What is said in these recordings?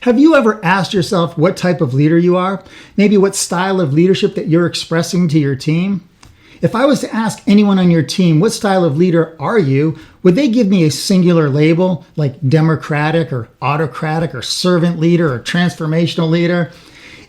Have you ever asked yourself what type of leader you are? Maybe what style of leadership that you're expressing to your team? If I was to ask anyone on your team, what style of leader are you, would they give me a singular label like democratic or autocratic or servant leader or transformational leader?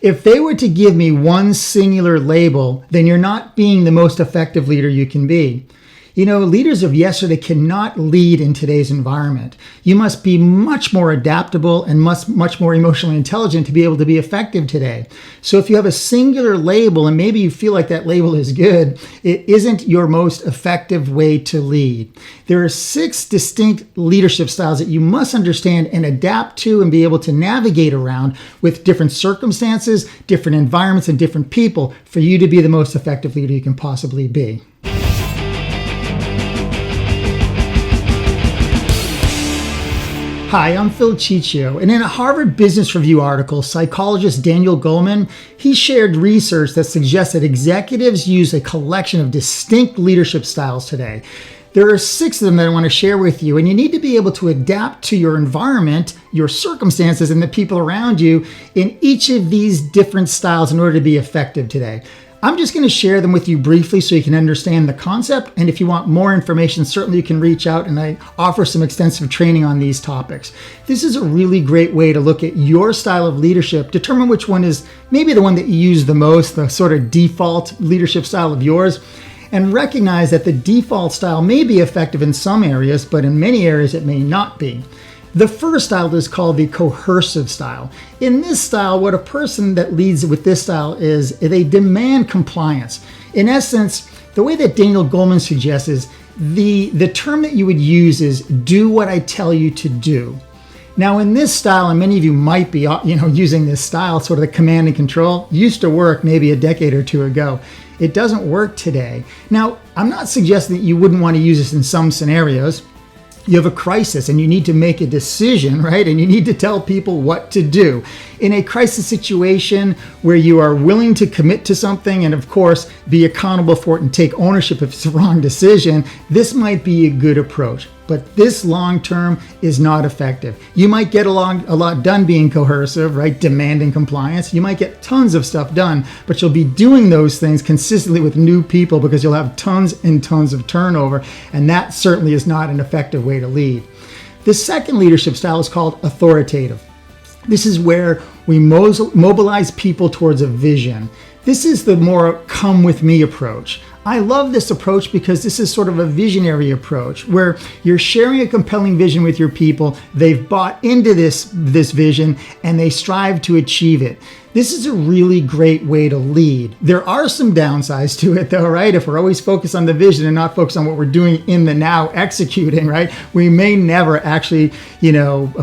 If they were to give me one singular label, then you're not being the most effective leader you can be. You know, leaders of yesterday cannot lead in today's environment. You must be much more adaptable and much more emotionally intelligent to be able to be effective today. So if you have a singular label and maybe you feel like that label is good, it isn't your most effective way to lead. There are 6 distinct leadership styles that you must understand and adapt to and be able to navigate around with different circumstances, different environments, and different people for you to be the most effective leader you can possibly be. Hi, I'm Phil Ciccio, and in a Harvard Business Review article, psychologist Daniel Goleman, he shared research that suggests that executives use a collection of distinct leadership styles today. There are 6 of them that I want to share with you, and you need to be able to adapt to your environment, your circumstances, and the people around you in each of these different styles in order to be effective today. I'm just going to share them with you briefly so you can understand the concept. And if you want more information, certainly you can reach out, and I offer some extensive training on these topics. This is a really great way to look at your style of leadership, determine which one is maybe the one that you use the most, the sort of default leadership style of yours, and recognize that the default style may be effective in some areas, but in many areas it may not be. The first style is called the coercive style. In this style, what a person that leads with this style is they demand compliance. In essence, the way that Daniel Goleman suggests is the term that you would use is do what I tell you to do. Now in this style, and many of you might be using this style, sort of the command and control, used to work maybe a decade or 2 ago. It doesn't work today. Now, I'm not suggesting that you wouldn't want to use this in some scenarios. You have a crisis and you need to make a decision, right? And you need to tell people what to do. In a crisis situation where you are willing to commit to something and, of course, be accountable for it and take ownership if it's the wrong decision, this might be a good approach. But this long term is not effective. You might get a lot done being coercive, right? Demanding compliance. You might get tons of stuff done, but you'll be doing those things consistently with new people because you'll have tons and tons of turnover. And that certainly is not an effective way to lead. The second leadership style is called authoritative. This is where we mobilize people towards a vision. This is the more come with me approach. I love this approach because this is sort of a visionary approach where you're sharing a compelling vision with your people. They've bought into this vision and they strive to achieve it. This is a really great way to lead. There are some downsides to it though, right? If we're always focused on the vision and not focused on what we're doing in the now executing, right? We may never actually,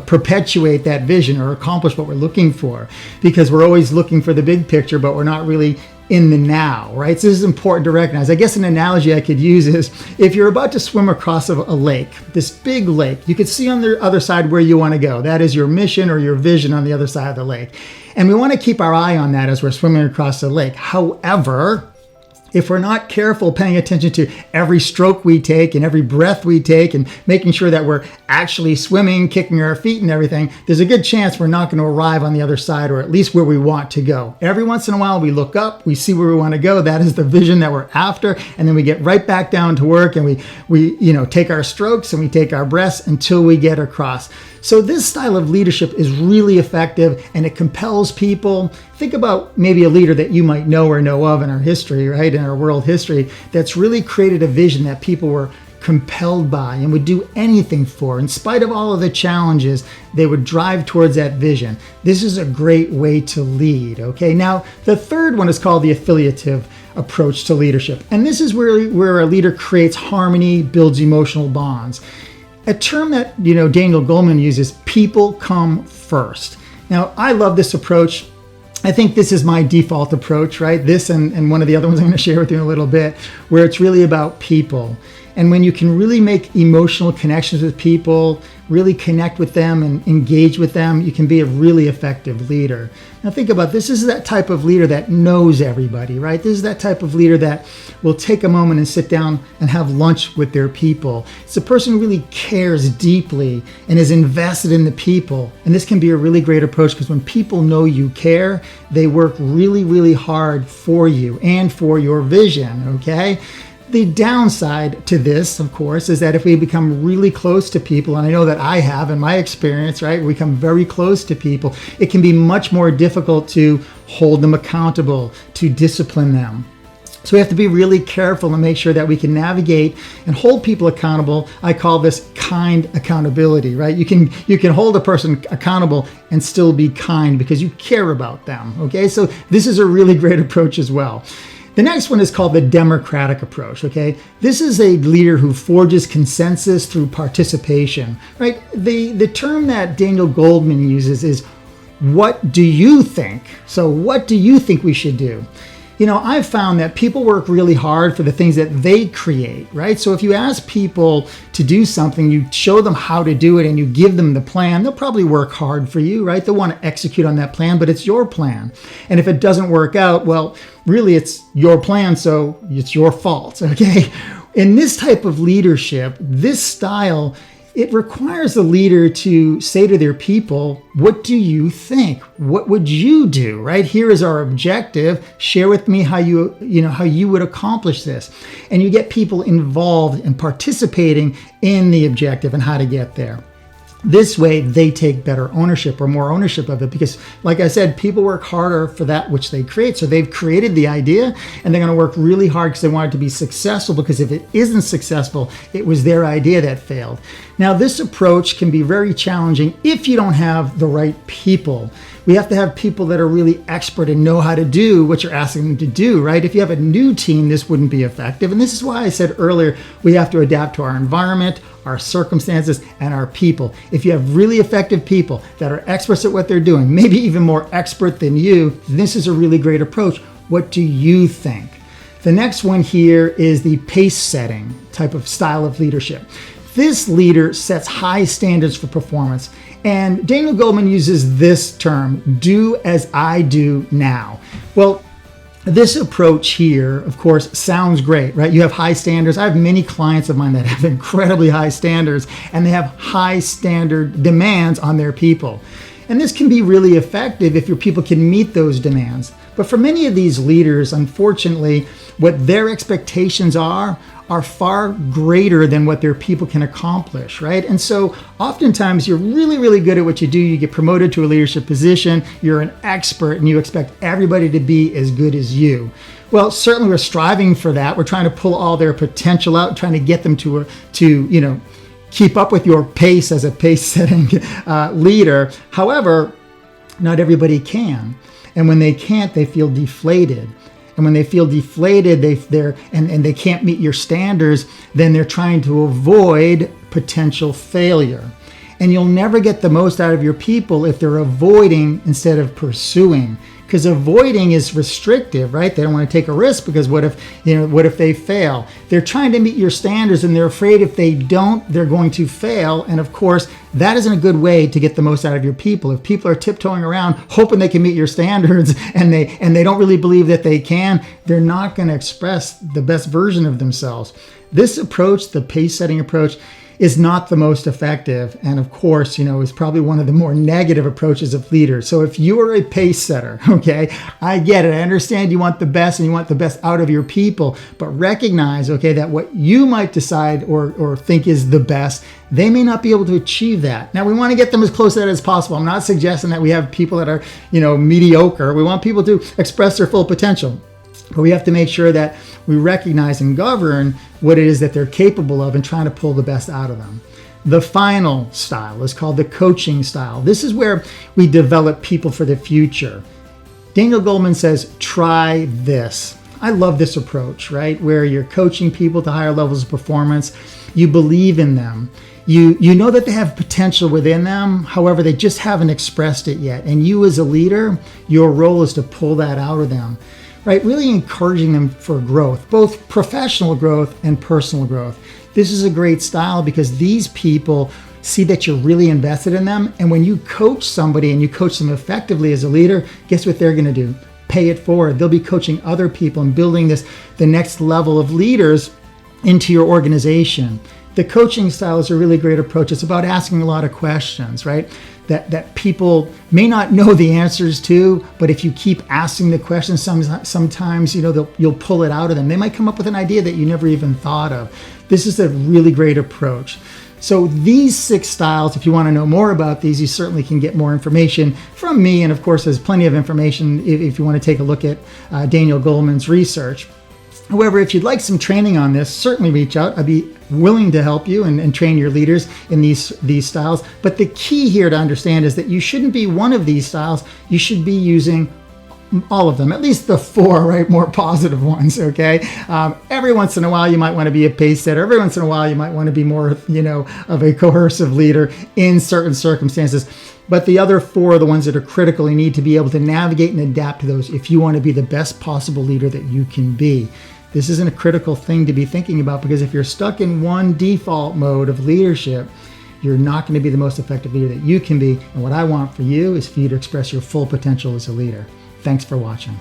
perpetuate that vision or accomplish what we're looking for because we're always looking for the big picture, but we're not really in the now, right? So this is important to recognize. I guess an analogy I could use is if you're about to swim across a lake, this big lake, you could see on the other side where you want to go. That is your mission or your vision on the other side of the lake. And we want to keep our eye on that as we're swimming across the lake. However, if we're not careful paying attention to every stroke we take and every breath we take and making sure that we're actually swimming, kicking our feet and everything, there's a good chance we're not going to arrive on the other side or at least where we want to go. Every once in a while we look up, we see where we want to go. That is the vision that we're after. And then we get right back down to work and we take our strokes and we take our breaths until we get across. So this style of leadership is really effective and it compels people. Think about maybe a leader that you might know or know of in our history, right? In our world history, that's really created a vision that people were compelled by and would do anything for. In spite of all of the challenges, they would drive towards that vision. This is a great way to lead, okay? Now, the third one is called the affiliative approach to leadership. And this is where a leader creates harmony, builds emotional bonds. A term that, Daniel Goleman uses, people come first. Now, I love this approach. I think this is my default approach, right? This and one of the other ones I'm going to share with you in a little bit, where it's really about people. And when you can really make emotional connections with people, really connect with them and engage with them, you can be a really effective leader. Now think about this. This is that type of leader that knows everybody, right? This is that type of leader that will take a moment and sit down and have lunch with their people. It's a person who really cares deeply and is invested in the people. And this can be a really great approach because when people know you care, they work really, really hard for you and for your vision, okay? The downside to this, of course, is that if we become really close to people, and I know that I have in my experience, right, we become very close to people, it can be much more difficult to hold them accountable, to discipline them. So we have to be really careful and make sure that we can navigate and hold people accountable. I call this kind accountability, right? You can hold a person accountable and still be kind because you care about them, okay? So this is a really great approach as well. The next one is called the democratic approach, okay? This is a leader who forges consensus through participation, right? The term that Daniel Goleman uses is, what do you think? So what do you think we should do? You know, I've found that people work really hard for the things that they create, right? So if you ask people to do something, you show them how to do it and you give them the plan, they'll probably work hard for you, right? They'll want to execute on that plan, but it's your plan. And if it doesn't work out, well, really it's your plan, so it's your fault, okay? In this type of leadership, this style, it requires the leader to say to their people, what do you think? What would you do, right? Here is our objective. Share with me how you would accomplish this. And you get people involved and participating in the objective and how to get there. This way, they take better ownership or more ownership of it because, like I said, people work harder for that which they create. So they've created the idea and they're going to work really hard because they want it to be successful, because if it isn't successful, it was their idea that failed. Now, this approach can be very challenging if you don't have the right people. We have to have people that are really expert and know how to do what you're asking them to do, right? If you have a new team, this wouldn't be effective. And this is why I said earlier, we have to adapt to our environment, our circumstances, and our people. If you have really effective people that are experts at what they're doing, maybe even more expert than you, this is a really great approach. What do you think? The next one here is the pace setting type of style of leadership. This leader sets high standards for performance. And Daniel Goleman uses this term, do as I do now. Well, this approach here, of course, sounds great, right? You have high standards. I have many clients of mine that have incredibly high standards, and they have high standard demands on their people. And this can be really effective if your people can meet those demands. But for many of these leaders, unfortunately, what their expectations are far greater than what their people can accomplish, right? And so oftentimes you're really, really good at what you do. You get promoted to a leadership position, you're an expert, and you expect everybody to be as good as you. Well, certainly we're striving for that. We're trying to pull all their potential out, trying to get them to keep up with your pace as a pace-setting leader. However, not everybody can. And when they can't, they feel deflated. And when they feel deflated, they can't meet your standards, then they're trying to avoid potential failure. And you'll never get the most out of your people if they're avoiding instead of pursuing. Because avoiding is restrictive, right? They don't want to take a risk because what if they fail? They're trying to meet your standards and they're afraid if they don't, they're going to fail. And of course, that isn't a good way to get the most out of your people. If people are tiptoeing around hoping they can meet your standards and they don't really believe that they can, they're not going to express the best version of themselves. This approach, the pace setting approach, is not the most effective, and of course, is probably one of the more negative approaches of leaders. So if you are a pace setter, okay, I get it. I understand you want the best and you want the best out of your people, but recognize, okay, that what you might decide or think is the best, they may not be able to achieve that. Now, we want to get them as close to that as possible. I'm not suggesting that we have people that are, mediocre. We want people to express their full potential. But we have to make sure that we recognize and govern what it is that they're capable of and trying to pull the best out of them. The final style is called the coaching style. This is where we develop people for the future. Daniel Goleman says, try this. I love this approach, right? Where you're coaching people to higher levels of performance. You believe in them. You know that they have potential within them. However, they just haven't expressed it yet. And you as a leader, your role is to pull that out of them. right? Really encouraging them for growth, both professional growth and personal growth. This is a great style because these people see that you're really invested in them. And when you coach somebody and you coach them effectively as a leader, guess what they're going to do? Pay it forward. They'll be coaching other people and building the next level of leaders into your organization. The coaching style is a really great approach. It's about asking a lot of questions, right? That people may not know the answers to, but if you keep asking the questions, sometimes you'll pull it out of them. They might come up with an idea that you never even thought of. This is a really great approach. So these 6 styles, if you want to know more about these, you certainly can get more information from me. And of course, there's plenty of information if you want to take a look at Daniel Goleman's research. However, if you'd like some training on this, certainly reach out. I'd be willing to help you and train your leaders in these styles. But the key here to understand is that you shouldn't be one of these styles. You should be using all of them, at least the 4, right, more positive ones, okay? Every once in a while, you might want to be a pace setter. Every once in a while, you might want to be more, of a coercive leader in certain circumstances. But the other 4 are the ones that are critical. You need to be able to navigate and adapt to those if you want to be the best possible leader that you can be. This isn't a critical thing to be thinking about, because if you're stuck in one default mode of leadership, you're not going to be the most effective leader that you can be. And what I want for you is for you to express your full potential as a leader. Thanks for watching.